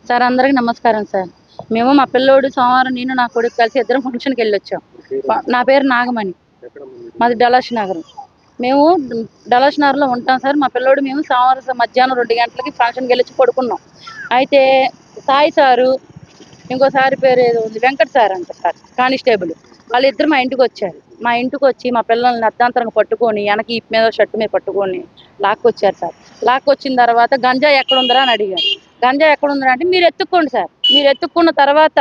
Sir అందరికి నమస్కారం sir. మేము మా పిల్లోడు సోమవారం నేను నా కొడుకు కలిసి ఇద్దరం ఫంక్షన్కి వెళ్ళొచ్చాం. నా పేరు నాగమణి, మాది డలాష్ నగరం. మేము డలాష్ నగర్లో ఉంటాం సార్. మా పిల్లోడు మేము సోమవారం మధ్యాహ్నం 2 గంటలకి ఫంక్షన్కి వెళ్ళొచ్చి పడుకున్నాం. అయితే సాయి సారు, ఇంకోసారి పేరు ఏదో ఉంది, వెంకట సార్ అంట సార్, కానిస్టేబుల్, వాళ్ళిద్దరు మా ఇంటికి వచ్చారు. మా ఇంటికి వచ్చి మా పిల్లల్ని అర్ధాంతరంగా పట్టుకొని వెనక ఇప్ మీద షర్టు మీద పట్టుకొని లాక్కొచ్చారు సార్. లాక్కొచ్చిన తర్వాత గంజా ఎక్కడుందరా అని అడిగారు. గంజా ఎక్కడుందరా అంటే మీరు ఎత్తుక్కోండి సార్, మీరు ఎత్తుక్కున్న తర్వాత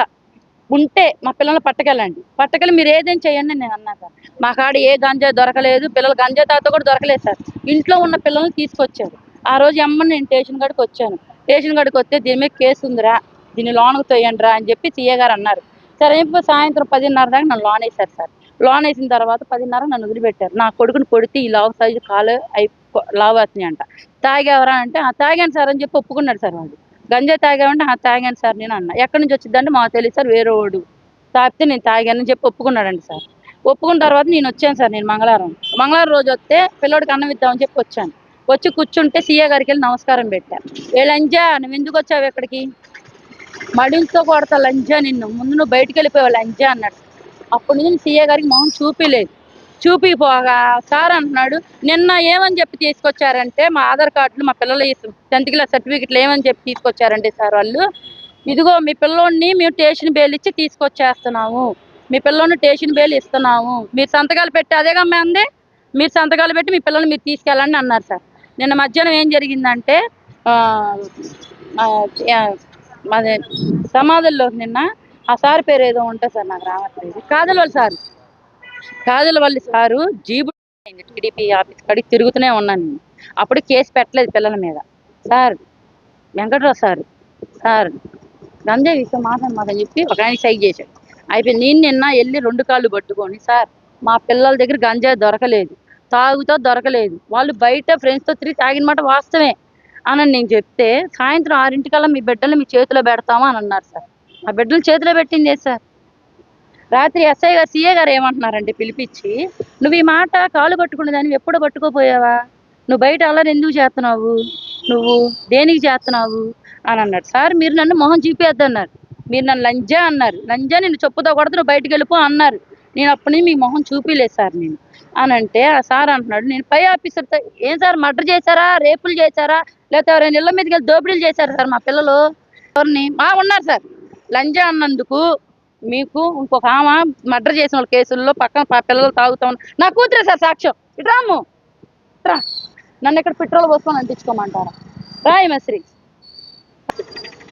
ఉంటే మా పిల్లల్ని పట్టుకెళ్ళండి, పట్టుకెళ్ళి మీరు ఏదైనా చేయండి నేను అన్నా సార్. మా కాడ ఏ గంజా దొరకలేదు, పిల్లలు గంజా తాత కూడా దొరకలేదు సార్. ఇంట్లో ఉన్న పిల్లల్ని తీసుకొచ్చారు. ఆ రోజు అమ్మని నేను స్టేషన్ కాడికి వచ్చాను. స్టేషన్ కాడికి వస్తే దీని మీద కేసు ఉందిరా, దీన్ని లోనకు తోయండి రా అని చెప్పి సీఏ గారు అన్నారు. సరే ఇప్పుడు సాయంత్రం 10:30 దాకా నన్ను లోన్ వేశారు సార్. లోన్ వేసిన తర్వాత 10:30 నన్ను వదిలిపెట్టారు. నా కొడుకుని కొడితే ఈ లావు సైజు కాలు లావు అవుతున్నాయి అంట. తాగేవరా అంటే తాగాను సార్ అని చెప్పి ఒప్పుకున్నాడు సార్. వాడు గంజా తాగామంటే తాగాను సార్ నేను అన్న. ఎక్కడి నుంచి వచ్చిందంటే మాకు తెలియదు సార్, వేరే వాడు తాగితే నేను తాగానని చెప్పి ఒప్పుకున్నాడండి సార్. ఒప్పుకున్న తర్వాత నేను వచ్చాను సార్. నేను మంగళవారం రోజు వస్తే పిల్లోడికి అన్నం ఇద్దామని చెప్పి వచ్చాను. వచ్చి కూర్చుంటే సీఏ గారికి వెళ్ళి నమస్కారం పెట్టాను. ఏ లంజా నువ్వు ఎందుకు వచ్చావు ఇక్కడికి, మడింతో కొడతా లంజా, నిన్ను ముందు నువ్వు బయటికి వెళ్ళిపోయావు లంజా అన్నాడు. అప్పటి నుంచి సీఏ గారికి మొహం చూపిలేదు. చూపిపోగా సార్ అంటున్నాడు, నిన్న ఏమని చెప్పి తీసుకొచ్చారంటే మా ఆధార్ కార్డులు, మా పిల్లల 10th క్లాస్ సర్టిఫికెట్లు ఏమని చెప్పి తీసుకొచ్చారంటే సార్ వాళ్ళు, ఇదిగో మీ పిల్లోడిని మేము స్టేషన్ బెయిల్ ఇచ్చి తీసుకొచ్చేస్తున్నాము, మీ పిల్లోడిని స్టేషన్ బెయిల్ ఇస్తున్నాము, మీరు సంతకాలు పెట్టి అదేగా అందే, మీరు సంతకాలు పెట్టి మీ పిల్లల్ని మీరు తీసుకెళ్ళండి అన్నారు సార్. నిన్న మధ్యాహ్నం ఏం జరిగిందంటే మాది సమాధుల్లో నిన్న ఆ సార్ పేరు ఏదో ఉంటుంది సార్, నాకు రావట్లేదు, కాజలవల్లి సారు జీబు టీడీపీ ఆఫీస్ కాడికి తిరుగుతూనే ఉన్నాను నేను. అప్పుడు కేసు పెట్టలేదు పిల్లల మీద. సార్ వెంకటరావు సార్ గంజాయి విషయం మాట్లాడమాకని చెప్పి ఒక ఆయన సైక్ చేశాడు. అయిపోయింది. నేను నిన్న వెళ్ళి 2 కాళ్ళు పట్టుకొని, సార్ మా పిల్లల దగ్గర గంజాయి దొరకలేదు, తాగుతో దొరకలేదు, వాళ్ళు బయట ఫ్రెండ్స్తో తిరిగి తాగిన మాట వాస్తవమే అని నేను చెప్తే, సాయంత్రం 6 మీ బిడ్డలు మీ చేతిలో పెడతామా అని అన్నారు సార్. ఆ బిడ్డలు చేతిలో పెట్టిందే సార్. రాత్రి ఎస్ఐ గారు సీఏ గారు ఏమంటున్నారంటే పిలిపించి, నువ్వు ఈ మాట కాలు పట్టుకునేదాన్ని ఎప్పుడు పట్టుకోపోయావా, నువ్వు బయట అల్లరి ఎందుకు చేస్తున్నావు, నువ్వు దేనికి చేస్తున్నావు అని అన్నాడు. సార్ మీరు నన్ను మొహం చూపేద్దన్నారు, మీరు నన్ను లంజా అన్నారు, లంజా నిన్ను చెప్పుతో కొడితే నువ్వు బయటకు వెళ్ళిపో అన్నారు. నేను అప్పటి నుంచి మీ మొహం చూపిలేదు సార్ నేను అని అంటే, ఆ సార్ అంటున్నాడు, నేను పై ఆఫీసర్తో ఏం సార్ మర్డర్ చేశారా, రేపులు చేశారా, లేకపోతే ఎవరైనా ఇళ్ళ మీదకి వెళ్ళి దోపిడీలు చేశారా సార్ మా పిల్లలు ఎవరిని ఉన్నారు సార్. లంజా అన్నందుకు మీకు ఇంకొక ఆమె మర్డర్ చేసిన వాళ్ళ కేసుల్లో పక్కన పిల్లలు తాగుతా ఉన్నారు. నా కూతురే సార్ సాక్ష్యం. ఇట్రాము నన్ను ఇక్కడ పెట్రోల్ పోసుకొని అంటించుకోమంటారా, రాయమశ్రీ.